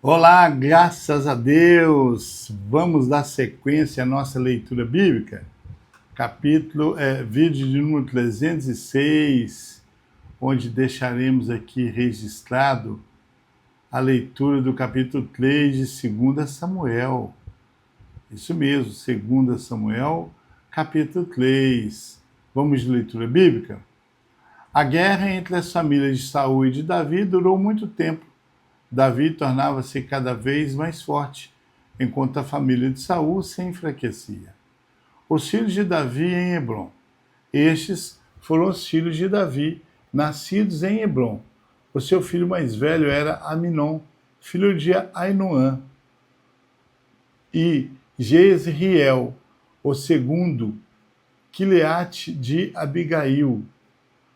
Olá, graças a Deus! Vamos dar sequência à nossa leitura bíblica. Vídeo de número 306, onde deixaremos aqui registrado a leitura do capítulo 3 de 2 Samuel. Isso mesmo, 2 Samuel, capítulo 3. Vamos de leitura bíblica? A guerra entre as famílias de Saul e de Davi durou muito tempo. Davi tornava-se cada vez mais forte, enquanto a família de Saul se enfraquecia. Os filhos de Davi em Hebrom. Estes foram os filhos de Davi, nascidos em Hebrom. O seu filho mais velho era Aminon, filho de Ainoã, e Jezriel, o segundo, Quileate de Abigail,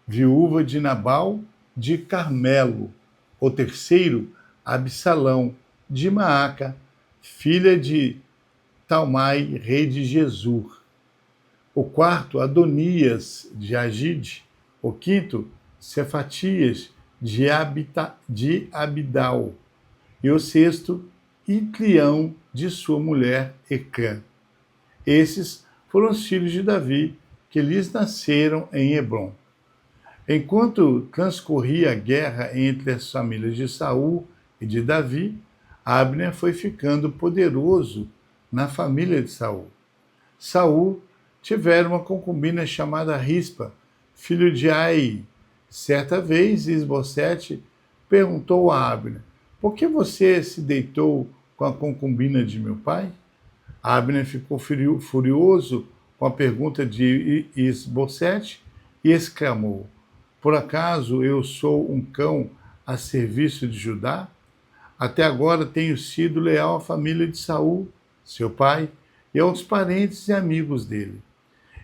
viúva de Nabal de Carmelo, o terceiro, Absalão de Maaca, filha de Talmai, rei de Gesur. O quarto, Adonias de Agide. O quinto, Cefatias de Abidal. E o sexto, Itlião de sua mulher Ecã. Esses foram os filhos de Davi, que lhes nasceram em Hebrom. Enquanto transcorria a guerra entre as famílias de Saul e de Davi, Abner foi ficando poderoso na família de Saul. Saul tivera uma concubina chamada Rispa, filho de Ai. Certa vez, Isbosete perguntou a Abner: por que você se deitou com a concubina de meu pai? Abner ficou furioso com a pergunta de Isbosete e exclamou: por acaso eu sou um cão a serviço de Judá? Até agora tenho sido leal à família de Saul, seu pai, e aos parentes e amigos dele.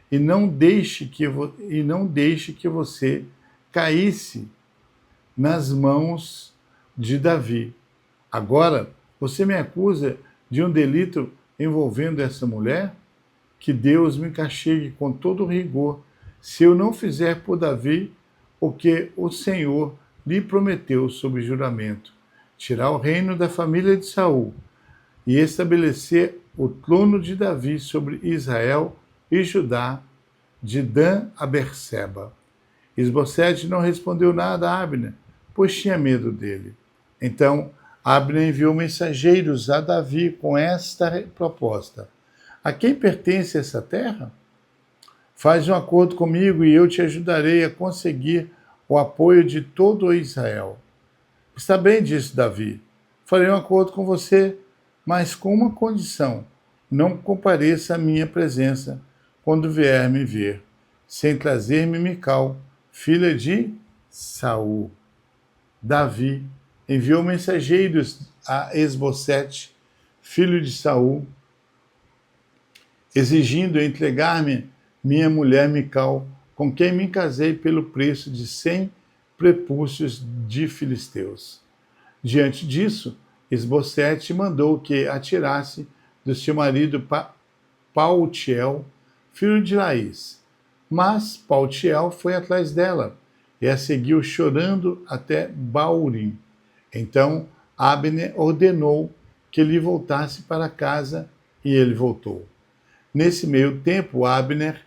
E não deixe que você caísse nas mãos de Davi. Agora você me acusa de um delito envolvendo essa mulher? Que Deus me castigue com todo rigor, se eu não fizer por Davi o que o Senhor lhe prometeu sob juramento: tirar o reino da família de Saul e estabelecer o trono de Davi sobre Israel e Judá, de Dan a Berseba. Isbosete não respondeu nada a Abner, pois tinha medo dele. Então Abner enviou mensageiros a Davi com esta proposta: a quem pertence essa terra? Faz um acordo comigo e eu te ajudarei a conseguir o apoio de todo Israel. Está bem, disse Davi. Farei um acordo com você, mas com uma condição: não compareça à minha presença quando vier me ver, sem trazer-me Mical, filha de Saul. Davi enviou mensageiros a Esbocete, filho de Saul, exigindo entregar-me minha mulher Mical, com quem me casei pelo preço de 100 prepúcios de filisteus. Diante disso, Esbocete mandou que atirasse do seu marido Paltiel, filho de Laís. Mas Paltiel foi atrás dela e a seguiu chorando até Baurim. Então Abner ordenou que ele voltasse para casa e ele voltou. Nesse meio tempo, Abner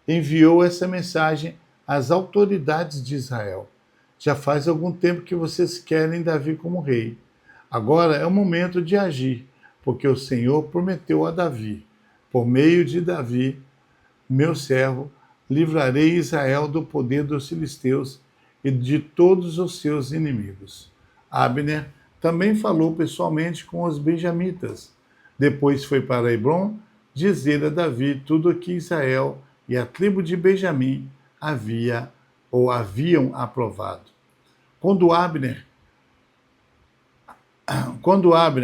enviou essa mensagem às autoridades de Israel: já faz algum tempo que vocês querem Davi como rei. Agora é o momento de agir, porque o Senhor prometeu a Davi: por meio de Davi, meu servo, livrarei Israel do poder dos filisteus e de todos os seus inimigos. Abner também falou pessoalmente com os benjamitas. Depois foi para Hebrom dizer a Davi tudo o que Israel e a tribo de Benjamim haviam aprovado. Quando Abner,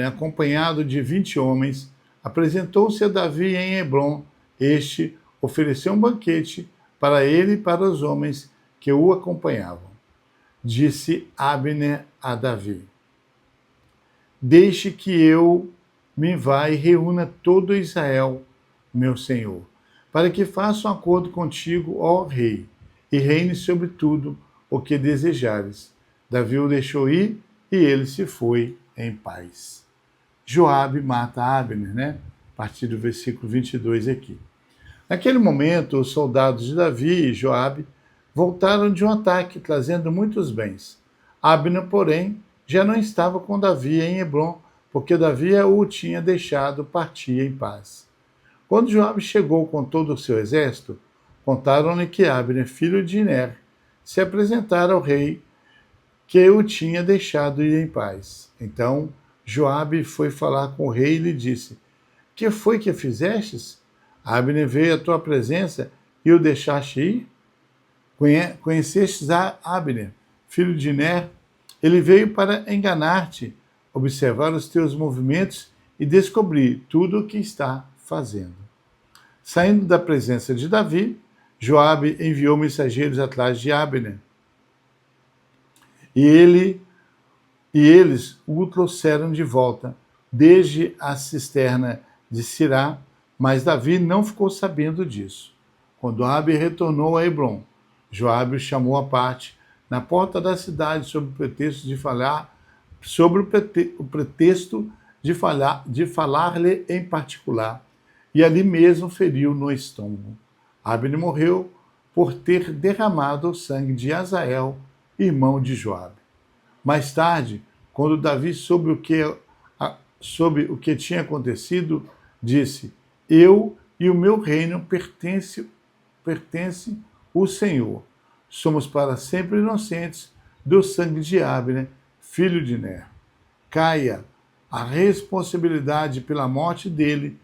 acompanhado de 20 homens, apresentou-se a Davi em Hebrom, este ofereceu um banquete para ele e para os homens que o acompanhavam. Disse Abner a Davi: deixe que eu me vá e reúna todo Israel, meu senhor, para que faça um acordo contigo, ó rei, e reine sobre tudo o que desejares. Davi o deixou ir e ele se foi em paz. Joabe mata Abner, né? A partir do versículo 22 aqui. Naquele momento, os soldados de Davi e Joabe voltaram de um ataque, trazendo muitos bens. Abner, porém, já não estava com Davi em Hebrom, porque Davi o tinha deixado partir em paz. Quando Joabe chegou com todo o seu exército, contaram-lhe que Abner, filho de Ner, se apresentara ao rei, que o tinha deixado ir em paz. Então Joabe foi falar com o rei e lhe disse: que foi que fizestes? Abner veio à tua presença e o deixaste ir? Conhecestes a Abner, filho de Ner? Ele veio para enganar-te, observar os teus movimentos e descobrir tudo o que está fazendo. Saindo da presença de Davi, Joabe enviou mensageiros atrás de Abner. E eles o trouxeram de volta, desde a cisterna de Sirá, mas Davi não ficou sabendo disso. Quando Joabe retornou a Hebrom, Joabe o chamou à parte na porta da cidade sob o pretexto de falar-lhe em particular, e ali mesmo feriu no estômago. Abner morreu por ter derramado o sangue de Azael, irmão de Joabe. Mais tarde, quando Davi soube o que tinha acontecido, disse: eu e o meu reino pertence o Senhor. Somos para sempre inocentes do sangue de Abner, filho de Ner. Caia a responsabilidade pela morte dele,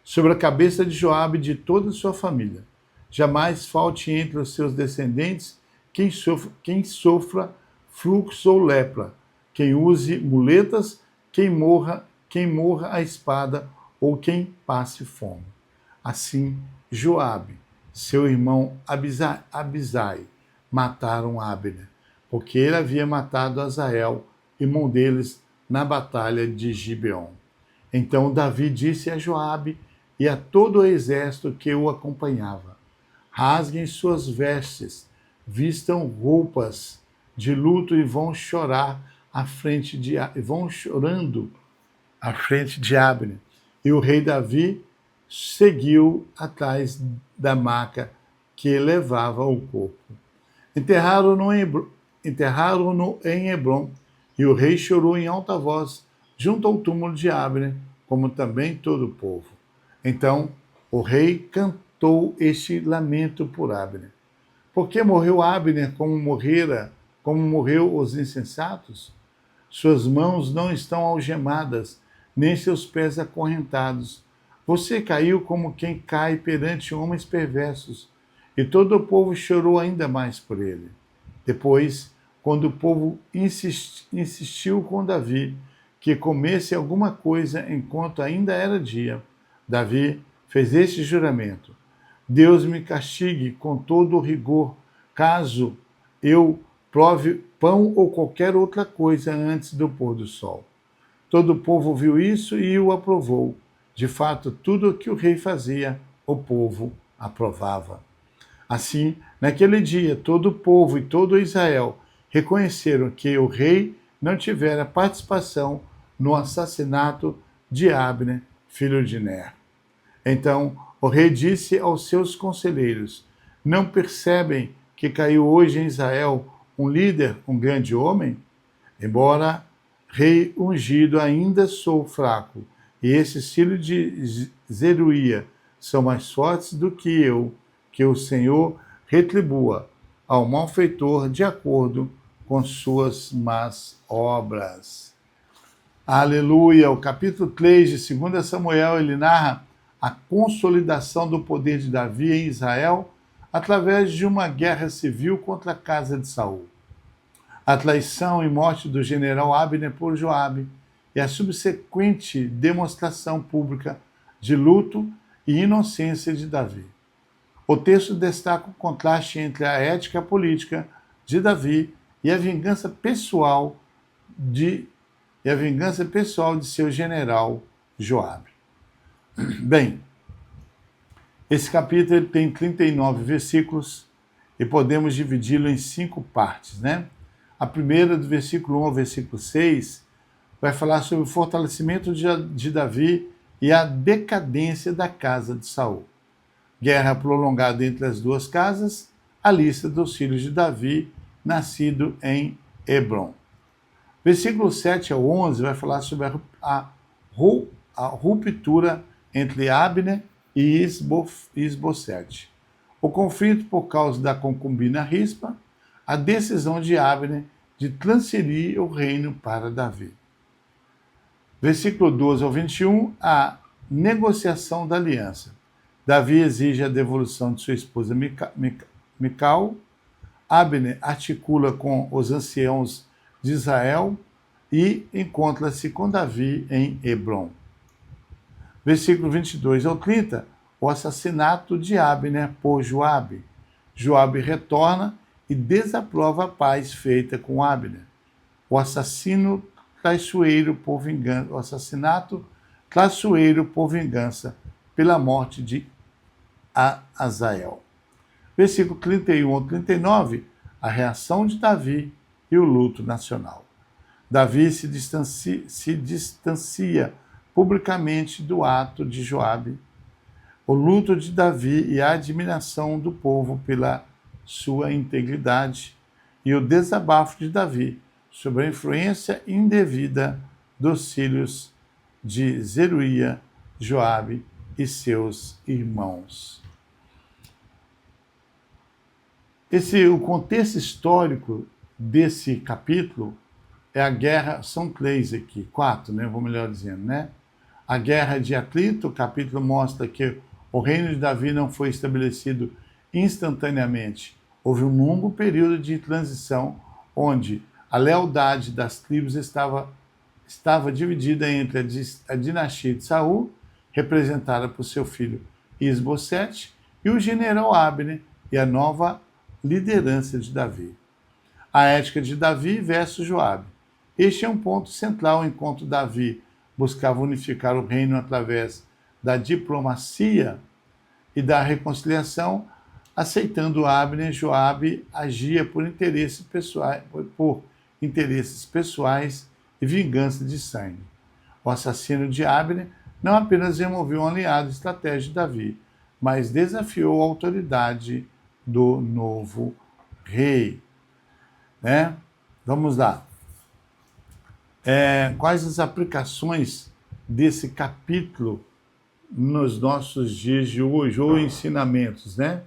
sobre a cabeça de Joabe e de toda a sua família. Jamais falte entre os seus descendentes quem sofra fluxo ou lepra, quem use muletas, quem morra a espada ou quem passe fome. Assim, Joabe, seu irmão Abisai, mataram Abner, porque ele havia matado Azael, irmão deles, na batalha de Gibeon. Então Davi disse a Joabe e a todo o exército que o acompanhava: rasguem suas vestes, vistam roupas de luto e vão chorando à frente de Abner. E o rei Davi seguiu atrás da maca que levava o corpo. Enterraram-no em Hebrom, e o rei chorou em alta voz junto ao túmulo de Abner, como também todo o povo. Então o rei cantou este lamento por Abner. Por que morreu Abner como morreu os insensatos? Suas mãos não estão algemadas, nem seus pés acorrentados. Você caiu como quem cai perante homens perversos, e todo o povo chorou ainda mais por ele. Depois, quando o povo insistiu com Davi que comesse alguma coisa enquanto ainda era dia, Davi fez este juramento: Deus me castigue com todo o rigor, caso eu prove pão ou qualquer outra coisa antes do pôr do sol. Todo o povo viu isso e o aprovou. De fato, tudo o que o rei fazia, o povo aprovava. Assim, naquele dia, todo o povo e todo Israel reconheceram que o rei não tivera participação no assassinato de Abner, filho de Ner. Então o rei disse aos seus conselheiros: não percebem que caiu hoje em Israel um líder, um grande homem? Embora rei ungido, ainda sou fraco, e esses filhos de Zeruia são mais fortes do que eu, que o Senhor retribua ao malfeitor de acordo com suas más obras. Aleluia! O capítulo 3 de 2 Samuel, ele narra a consolidação do poder de Davi em Israel através de uma guerra civil contra a casa de Saul. A traição e morte do general Abner por Joabe e a subsequente demonstração pública de luto e inocência de Davi. O texto destaca o contraste entre a ética política de Davi e a vingança pessoal de seu general Joabe. Bem, esse capítulo tem 39 versículos e podemos dividi-lo em 5 partes, né? A primeira, do versículo 1 ao versículo 6, vai falar sobre o fortalecimento de Davi e a decadência da casa de Saul. Guerra prolongada entre as duas casas, a lista dos filhos de Davi, nascido em Hebron. Versículo 7 ao 11 vai falar sobre a ruptura entre Abner e Isbosete. O conflito por causa da concubina Rispa, a decisão de Abner de transferir o reino para Davi. Versículo 12 ao 21, a negociação da aliança. Davi exige a devolução de sua esposa Mical. Abner articula com os anciãos de Israel e encontra-se com Davi em Hebron. Versículo 22 ao 30, o assassinato de Abner por Joabe. Joabe retorna e desaprova a paz feita com Abner. O assassinato traiçoeiro por vingança pela morte de Azael. Versículo 31 ao 39, a reação de Davi e o luto nacional. Davi se distancia publicamente do ato de Joabe, o luto de Davi e a admiração do povo pela sua integridade e o desabafo de Davi sobre a influência indevida dos filhos de Zeruia, Joabe e seus irmãos. O contexto histórico desse capítulo é a guerra, são três aqui, quatro, né, vou melhor dizendo, né? A guerra de Atrito, o capítulo mostra que o reino de Davi não foi estabelecido instantaneamente. Houve um longo período de transição onde a lealdade das tribos estava dividida entre a dinastia de Saul, representada por seu filho Isbosete, e o general Abner e a nova liderança de Davi. A ética de Davi versus Joabe. Este é um ponto central enquanto Davi buscava unificar o reino através da diplomacia e da reconciliação, aceitando Abner, Joabe agia por interesses pessoais e vingança de sangue. O assassino de Abner não apenas removeu um aliado estratégico de Davi, mas desafiou a autoridade do novo rei. Né? Vamos lá. Quais as aplicações desse capítulo nos nossos dias de hoje, ou ensinamentos, né?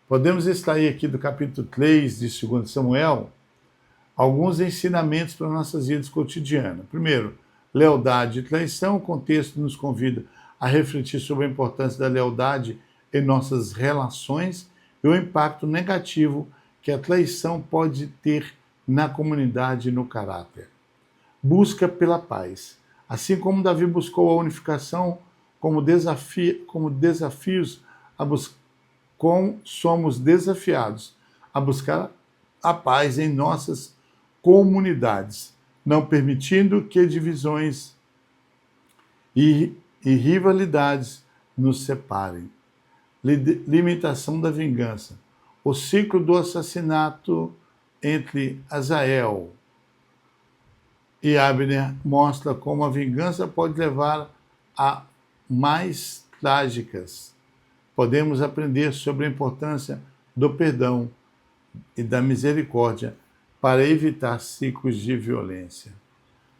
Podemos extrair aqui do capítulo 3 de 2 Samuel alguns ensinamentos para nossas vidas cotidianas. Primeiro, lealdade e traição. O contexto nos convida a refletir sobre a importância da lealdade em nossas relações e o impacto negativo que a traição pode ter na comunidade e no caráter. Busca pela paz. Assim como Davi buscou a unificação somos desafiados a buscar a paz em nossas comunidades, não permitindo que divisões e rivalidades nos separem. Limitação da vingança. O ciclo do assassinato entre Azael e Abner mostra como a vingança pode levar a mais trágicas. Podemos aprender sobre a importância do perdão e da misericórdia para evitar ciclos de violência.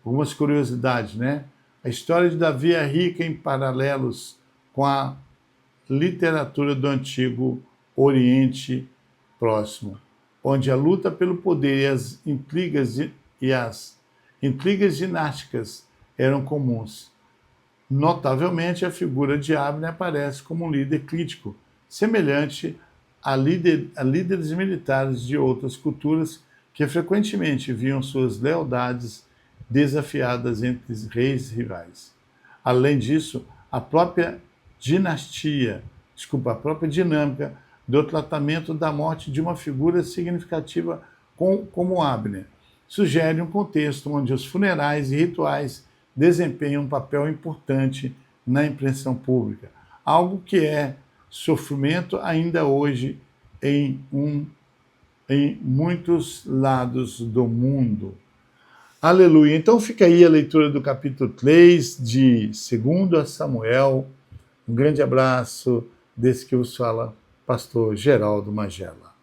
Algumas curiosidades, né? A história de Davi é rica em paralelos com a literatura do Antigo Oriente Próximo, onde a luta pelo poder e as intrigas dinásticas eram comuns. Notavelmente, a figura de Abner aparece como um líder crítico, semelhante a líderes militares de outras culturas que frequentemente viam suas lealdades desafiadas entre reis rivais. Além disso, a própria dinâmica do tratamento da morte de uma figura significativa como Abner sugere um contexto onde os funerais e rituais desempenham um papel importante na impressão pública, algo que é sofrimento ainda hoje em um em muitos lados do mundo. Aleluia. Então fica aí a leitura do capítulo 3 de 2 Samuel. Um grande abraço desse que vos fala, pastor Geraldo Magela.